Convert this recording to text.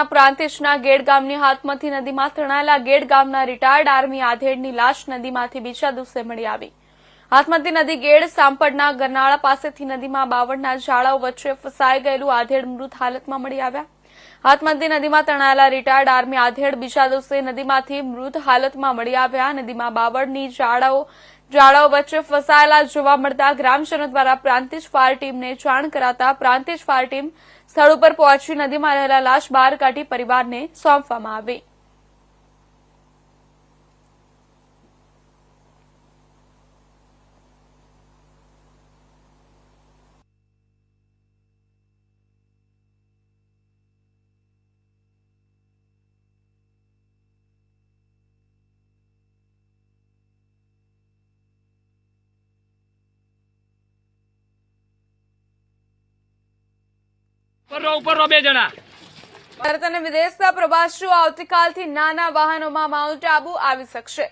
પ્રાંતિજના ગેડ ગામની હાથમતી નદીમાં તણાયેલા ગેડ ગામના રિટાયર્ડ આર્મી આધેડની લાશ નદીમાંથી બીજા દિવસે મળી આવી। હાથમતી નદી ગેડ સાંપડના ગરનાળા પાસેથી નદીમાં બાવળના ઝાડાઓ વચ્ચે ફસાઈ ગયેલું આધેડ મૃત હાલતમાં મળી આવ્યા। હાથમતી નદીમાં તણાયેલા રિટાયર્ડ આર્મી આધેડ બીજા દિવસે નદીમાંથી મૃત હાલતમાં મળી આવ્યા। નદીમાં બાવળની ઝાડાઓ વચ્ચે ફસાયેલા જોવા મળતા ગ્રામજનો દ્વારા પ્રાંતિજ ફાયર ટીમને જાણ કરાતા પ્રાંતિજ ફાયર ટીમ સ્થળ ઉપર પહોંચી નદીમાં રહેલા લાશ બહાર કાઢી પરિવારને સોંપવામાં આવી। ભારત અને વિદેશના પ્રવાસીઓ આવતીકાલથી નાના વાહનોમાં માઉન્ટ આબુ આવી શકશે।